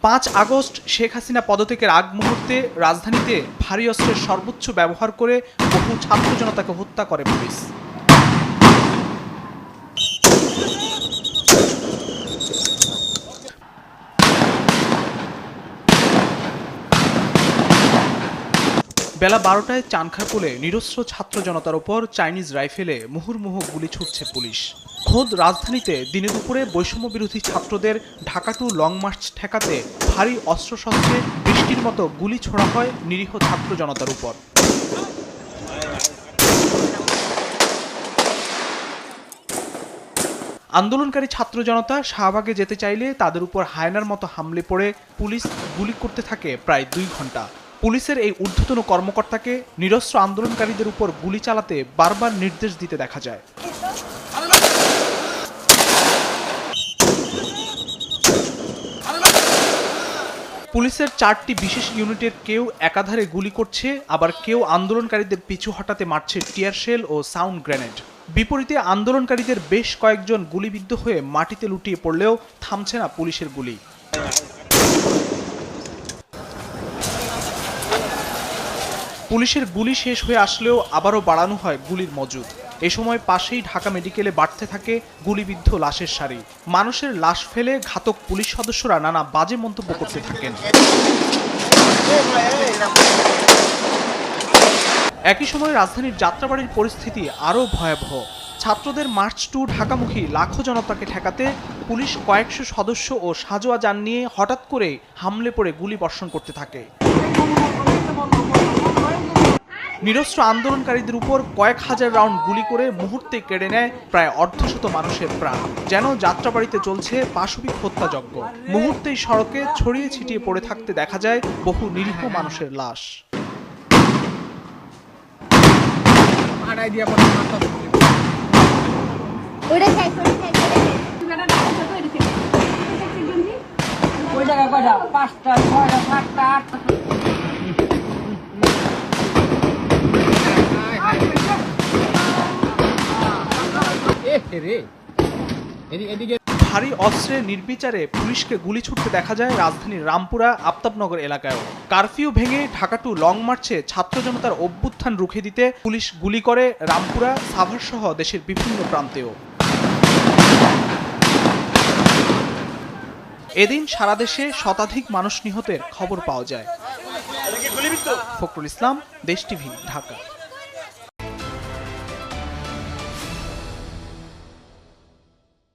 5 August Sheikh Hasina পদত্যাগের আগ মুহূর্তে রাজধানীতে ভারী অস্ত্রের সর্বোচ্চ ব্যবহার করে বহু ছাত্র জনতাকে হত্যা করে পুলিশ। বেলা 12টায় চানখারপুলে নিরস্ত্র ছাত্র জনতার উপর চাইনিজ রাইফেলে মুহুর্মুহু গুলি ছুটছে পুলিশ। খোদ রাজধানীতে দিনে দুপুরে বৈষম্য বিরোধী ছাত্রদের ঢাকা টু লং মার্চ ঠেকাতে ভারী অস্ত্রশস্ত্রে বৃষ্টির মতো গুলি ছোড়া হয় নিরীহ ছাত্র জনতার উপর। আন্দোলনকারী ছাত্র জনতা শাহবাগে যেতে চাইলে তাদের উপর হায়নার মতো হামলে পড়ে পুলিশ গুলি করতে থাকে প্রায় 2 ঘন্টা। পুলিশের এই ঊর্ধ্বতন কর্মকর্তাকে নিরস্ত্র আন্দোলনকারীদের উপর গুলি চালাতে বারবার নির্দেশ দিতে দেখা যায়। পুলিশের 4টি বিশেষ ইউনিটের কেউ একাধারে গুলি করছে, আবার কেউ আন্দোলনকারীদের পিছু হটাতে মারছে টিয়ার শেল ও সাউন্ড গ্রেনেড। বিপরীতে আন্দোলনকারীদের বেশ কয়েকজন গুলিবিদ্ধ হয়ে মাটিতে লুটিয়ে পড়লেও থামছে না পুলিশের গুলি। পুলিশের গুলি শেষ হয়ে আসলেও আবারও বাড়ানো হয় গুলির মজুদ। এ সময় পাশেই ঢাকা মেডিকেলে বাড়তে থাকে গুলিবিদ্ধ লাশের সারি। মানুষের লাশ ফেলে ঘাতক পুলিশ সদস্যরা নানা বাজে মন্তব্য করতে থাকেন। একই সময় রাজধানীর যাত্রাবাড়ির পরিস্থিতি আরও ভয়াবহ। ছাত্রদের মার্চ টু ঢাকামুখী লাখো জনতাকে ঠেকাতে পুলিশ কয়েকশো সদস্য ও সাজোয়া যান নিয়ে হঠাৎ করে হামলে পড়ে গুলি বর্ষণ করতে থাকে। নিরস্ত্র আন্দোলনকারীদের উপর কয়েক হাজার রাউন্ড গুলি করে মুহূর্তে কেড়ে নেয় প্রায় অর্ধশত মানুষের প্রাণ। যেন যাত্রাবাড়িতে চলছে পাশবিক হত্যাযজ্ঞ। মুহূর্তেই সড়কে ছড়িয়ে ছিটিয়ে পড়ে থাকতে দেখা যায় বহু নিরীহ মানুষের লাশ। ভারী অস্ত্রে নির্বিচারে পুলিশকে গুলি ছুটতে দেখা যায় রাজধানীর রামপুরা আফতাবনগর এলাকায়ও। কারফিউ ভেঙে ঢাকা টু লং মার্চে ছাত্র জনতার অভ্যুত্থান রুখে দিতে পুলিশ গুলি করে রামপুরা, সাভার সহ দেশের বিভিন্ন প্রান্তেও। এদিন সারা দেশে শতাধিক মানুষ নিহতের খবর পাওয়া যায়। ফখরুল ইসলাম, দেশ টিভি, ঢাকা।